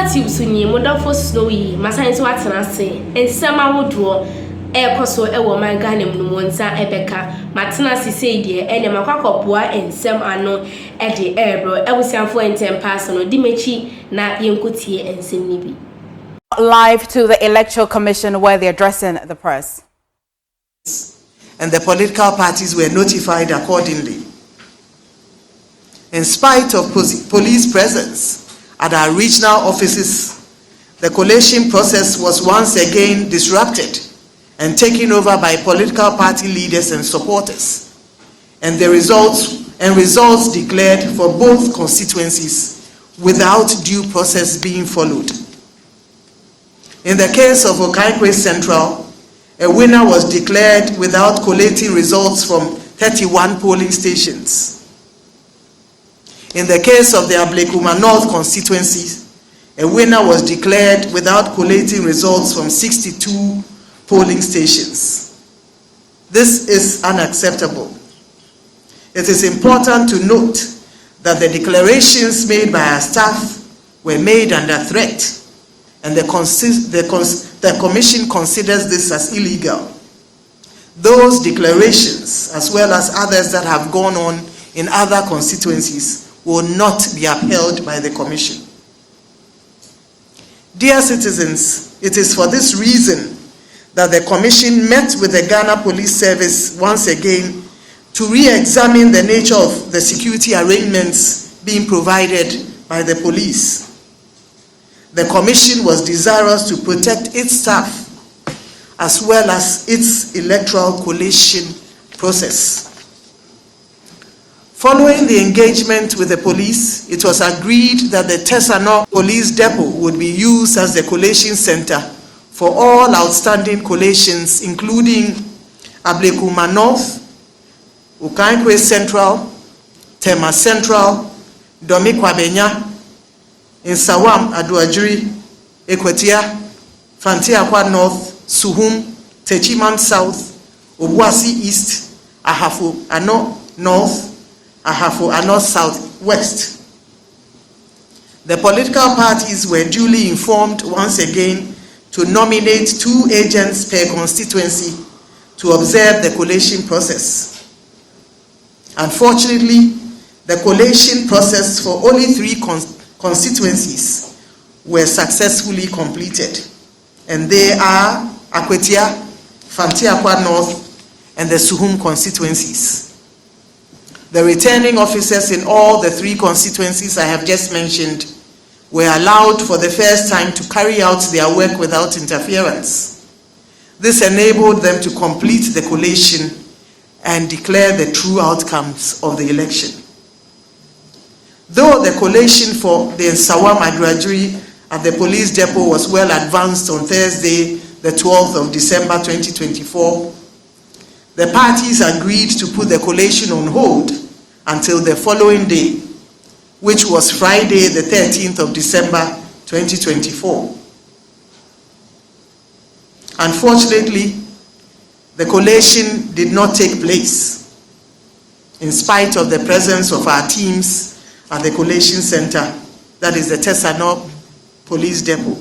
Ghanatube sunyi modafo snowy masanso atenase ensema wodo ekoso ewo man Ghana mu wonsa ebeka matena sisei de ene makwakopoa ensem ano ede ebro ebusianfo entempaso no dimechi na yenkutie ensem nibi. Live to the Electoral Commission where they're addressing the press. And the political parties were notified accordingly. In spite of police presence at our regional offices, the collation process was once again disrupted and taken over by political party leaders and supporters, and the results declared for both constituencies without due process being followed. In the case of Okankwe Central, a winner was declared without collating results from 31 polling stations. In the case of the Ablekuma North constituency, a winner was declared without collating results from 62 polling stations. This is unacceptable. It is important to note that the declarations made by our staff were made under threat, and the Commission considers this as illegal. Those declarations, as well as others that have gone on in other constituencies, will not be upheld by the Commission. Dear citizens, it is for this reason that the Commission met with the Ghana Police Service once again to re-examine the nature of the security arrangements being provided by the police. The Commission was desirous to protect its staff as well as its electoral collation process. Following the engagement with the police, it was agreed that the Tesano Police Depot would be used as the collation center for all outstanding collations, including Ablekuma North, Okankwe Central, Tema Central, Domikwabenya, Nsawam Aduajiri, Ekwetia, Fantiakwa North, Suhum, Techiman South, Obuasi East, Ahafo Ano North, Ahafo Ano South West. The political parties were duly informed once again to nominate 2 agents per constituency to observe the collation process. Unfortunately, the collation process for only 3 constituencies were successfully completed, and they are Akwetia, Fantiakwa North, and the Suhum constituencies. The returning officers in all the 3 constituencies I have just mentioned were allowed for the first time to carry out their work without interference. This enabled them to complete the collation and declare the true outcomes of the election. Though the collation for the Nsawam Aduajiri at the police depot was well advanced on Thursday, the 12th of December 2024, the parties agreed to put the collation on hold until the following day, which was Friday, the 13th of December 2024. Unfortunately, the collation did not take place, in spite of the presence of our teams at the collation center, that is the Tesano Police Depot.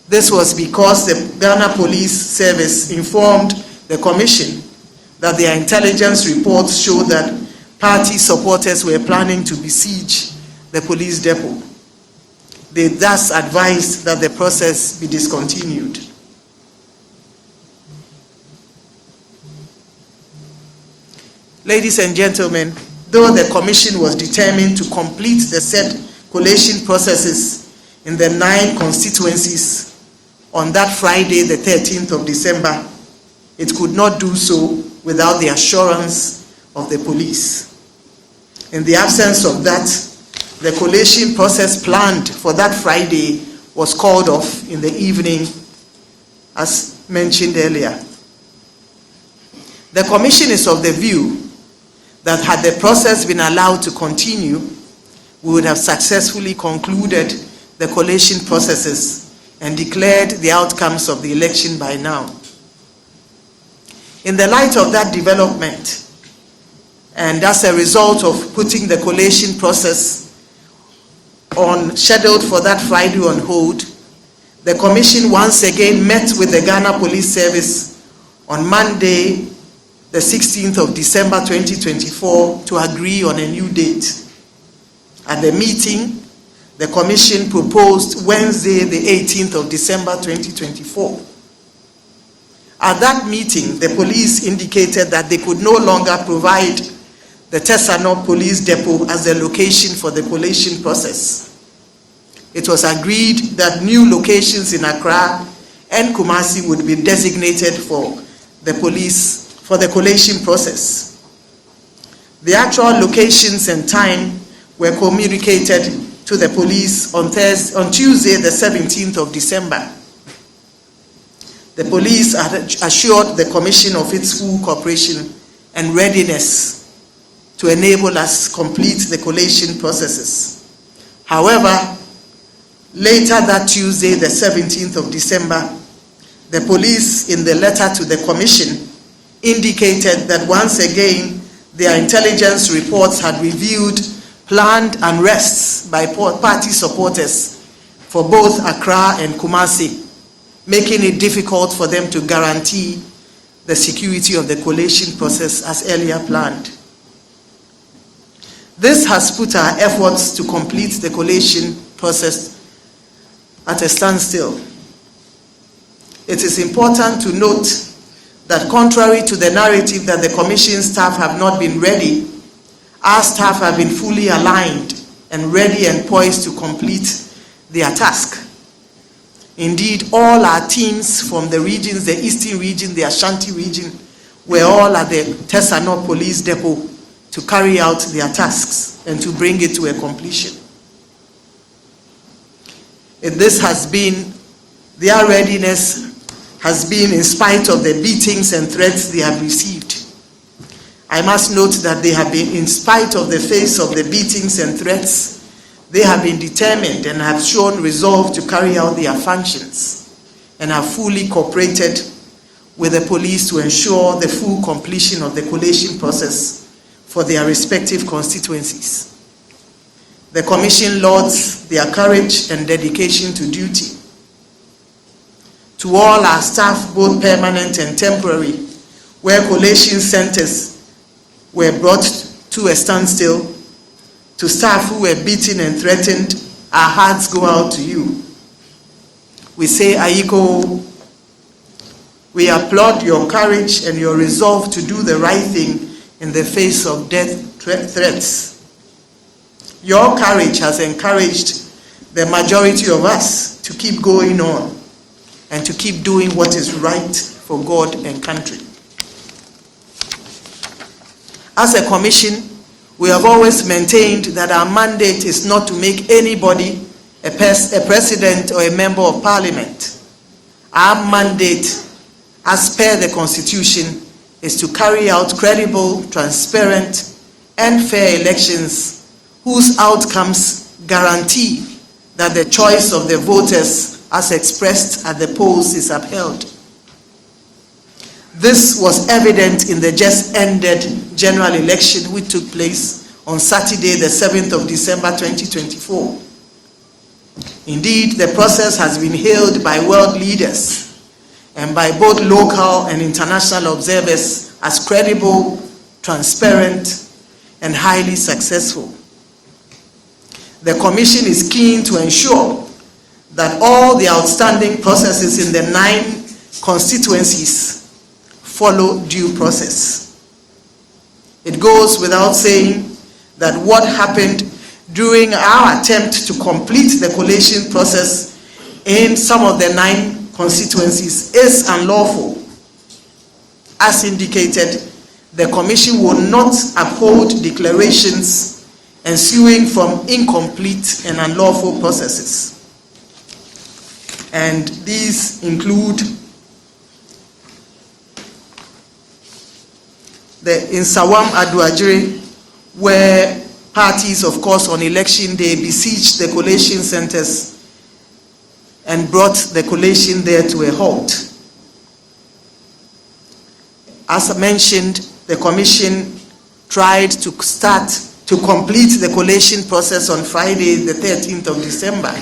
This was because the Ghana Police Service informed the Commission that their intelligence reports showed that party supporters were planning to besiege the police depot. They thus advised that the process be discontinued. Ladies and gentlemen, though the Commission was determined to complete the said collation processes in the 9 constituencies on that Friday, the 13th of December, it could not do so without the assurance of the police. In the absence of that, the collation process planned for that Friday was called off in the evening, as mentioned earlier. The Commission is of the view that had the process been allowed to continue, we would have successfully concluded the collation processes and declared the outcomes of the election by now. In the light of that development, and as a result of putting the collation process scheduled for that Friday on hold, the Commission once again met with the Ghana Police Service on Monday, the 16th of December 2024, to agree on a new date. At the meeting, the Commission proposed Wednesday, the 18th of December 2024. At that meeting, the police indicated that they could no longer provide the Tesano Police Depot as the location for the collation process. It was agreed that new locations in Accra and Kumasi would be designated for the collation process. The actual locations and time were communicated to the police on Tuesday, the 17th of December. The police assured the Commission of its full cooperation and readiness to enable us complete the collation processes. However, later that Tuesday, the 17th of December, the police, in the letter to the Commission, indicated that once again their intelligence reports had revealed planned unrests by party supporters for both Accra and Kumasi, making it difficult for them to guarantee the security of the collation process as earlier planned. This has put our efforts to complete the collation process at a standstill. It is important to note that contrary to the narrative that the Commission staff have not been ready, our staff have been fully aligned and ready and poised to complete their task. Indeed, all our teams from the regions, the Eastern region, the Ashanti region, were all at the Tesano Police Depot to carry out their tasks and to bring it to a completion. This has been, their readiness has been in spite of the beatings and threats they have received. I must note that they have been, in spite of the face of the beatings and threats, they have been determined and have shown resolve to carry out their functions and have fully cooperated with the police to ensure the full completion of the collation process for their respective constituencies. The Commission lauds their courage and dedication to duty. To all our staff, both permanent and temporary, where collation centers were brought to a standstill, to staff who were beaten and threatened, our hearts go out to you. We say, Aiko, we applaud your courage and your resolve to do the right thing in the face of death threats. Your courage has encouraged the majority of us to keep going on and to keep doing what is right for God and country. As a Commission, we have always maintained that our mandate is not to make anybody a president or a member of Parliament. Our mandate, as per the Constitution, is to carry out credible, transparent, and fair elections whose outcomes guarantee that the choice of the voters as expressed at the polls is upheld. This was evident in the just ended general election which took place on Saturday, the 7th of December 2024. Indeed, the process has been hailed by world leaders and by both local and international observers as credible, transparent, and highly successful. The Commission is keen to ensure that all the outstanding processes in the 9 constituencies follow due process. It goes without saying that what happened during our attempt to complete the collation process in some of the 9 constituencies is unlawful. As indicated, the Commission will not uphold declarations ensuing from incomplete and unlawful processes. And these include in Sawam Aduajiri, where parties, of course, on election day besieged the collation centers and brought the collation there to a halt. As I mentioned, the Commission tried to start to complete the collation process on Friday, the 13th of December.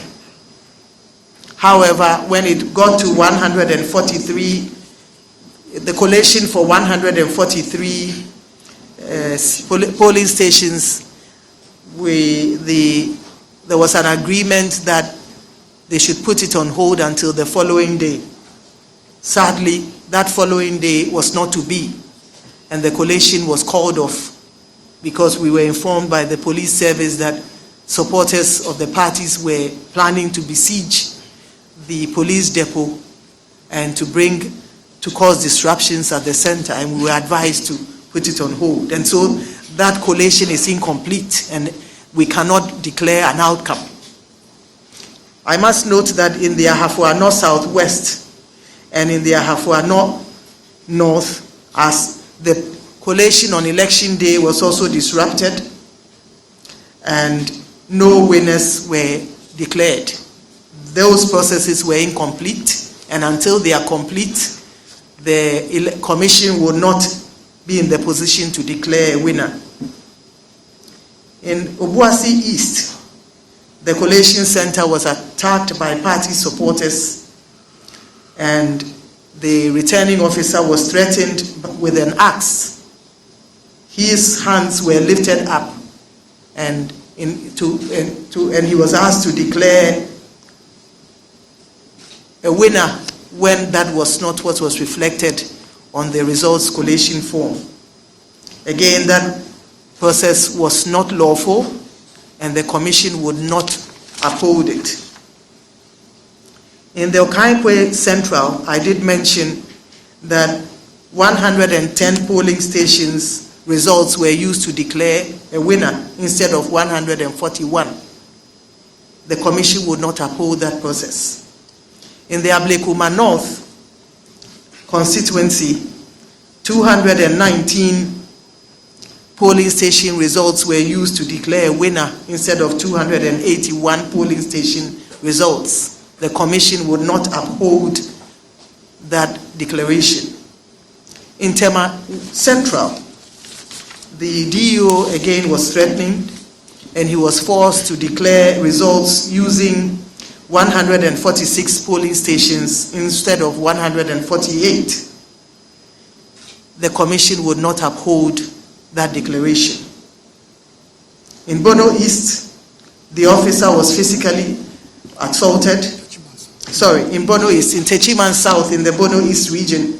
However, when it got to 143, the collation for 143 polling stations, there was an agreement that they should put it on hold until the following day. Sadly, that following day was not to be, and the collation was called off because we were informed by the police service that supporters of the parties were planning to besiege the police depot and to cause disruptions at the center, and we were advised to put it on hold. And so that collation is incomplete and we cannot declare an outcome. I must note that in the Ahafua North Southwest and in the Ahafua North, as the collation on election day was also disrupted and no winners were declared. Those processes were incomplete, and until they are complete, the commission will not be in the position to declare a winner. In Obuasi East, the collation center was attacked by party supporters, and the returning officer was threatened with an axe. His hands were lifted up, and he was asked to declare a winner when that was not what was reflected on the results collation form. Again, that process was not lawful, and the commission would not uphold it. In the Okaikwe Central, I did mention that 110 polling stations results were used to declare a winner instead of 141. The commission would not uphold that process. In the Ablekuma North constituency, 219 polling station results were used to declare a winner instead of 281 polling station results. The commission would not uphold that declaration. In Tema Central, the DO again was threatening, and he was forced to declare results using 146 polling stations instead of 148. The commission would not uphold that declaration. In Bono East, the officer was physically assaulted. In Bono East, in Techiman South, in the Bono East region,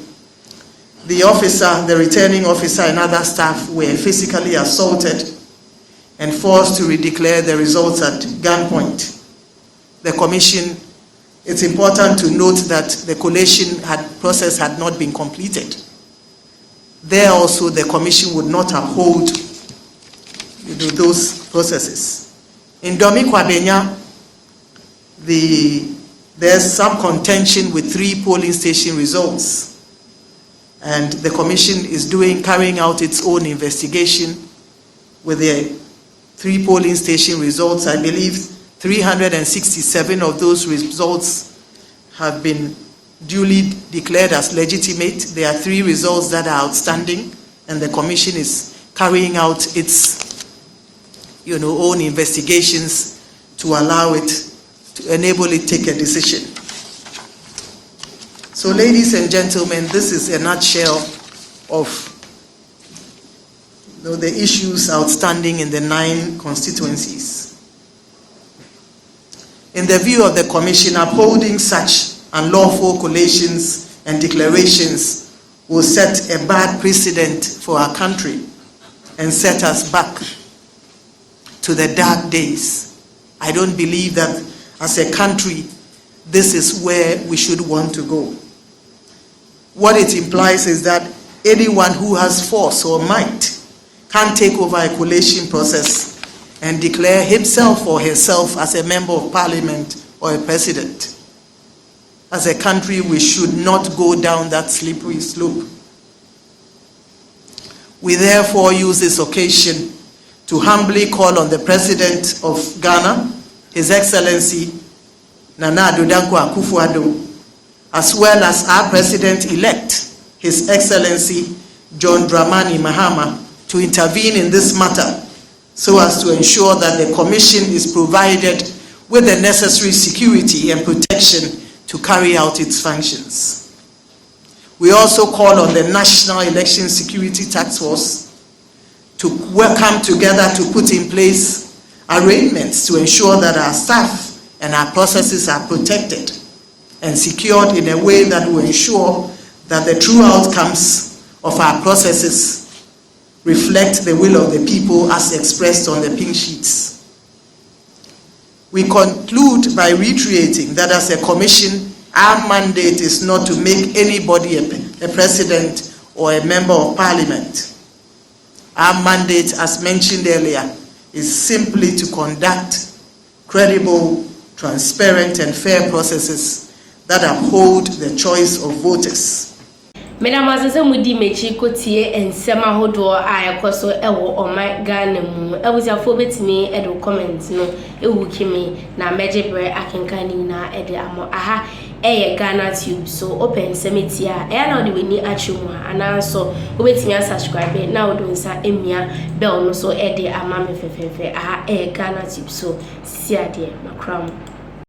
the officer, the returning officer, and other staff were physically assaulted and forced to redeclare the results at gunpoint. The commission, it's important to note that the collation process had not been completed. There also, the commission would not uphold those processes. In Domi Kwabenya, there's some contention with 3 polling station results, and the commission is carrying out its own investigation with the 3 polling station results. I believe 367 of those results have been duly declared as legitimate. There are 3 results that are outstanding, and the commission is carrying out its own investigations to allow it, to enable it take a decision. So, ladies and gentlemen, this is a nutshell of the issues outstanding in the 9 constituencies. In the view of the commission, upholding such unlawful collations and declarations will set a bad precedent for our country and set us back to the dark days. I don't believe that as a country, this is where we should want to go. What it implies is that anyone who has force or might can take over a collation process and declare himself or herself as a member of parliament or a president. As a country, we should not go down that slippery slope. We therefore use this occasion to humbly call on the President of Ghana, His Excellency Nana Addo Dankwa Akufo-Addo, as well as our President-elect, His Excellency John Dramani Mahama, to intervene in this matter so as to ensure that the Commission is provided with the necessary security and protection to carry out its functions. We also call on the National Election Security Task Force to come together to put in place arrangements to ensure that our staff and our processes are protected and secured in a way that will ensure that the true outcomes of our processes reflect the will of the people as expressed on the pink sheets. We conclude by reiterating that as a commission, our mandate is not to make anybody a president or a member of parliament. Our mandate, as mentioned earlier, is simply to conduct credible, transparent, and fair processes that uphold the choice of voters. Madam Azeze mudi mechi kotie ensema hodo ayakoso ewo oman Ghana mu ebusiafo betimi edo comment no ewukimi na mejebre akenkani na ede amo aha eye Ghanatube so open semetia e na odi weni achimu ananso obetimi subscribe na odonsa emia bell no so ede ama me fefefe aha eye Ghanatube so sisi ade makram.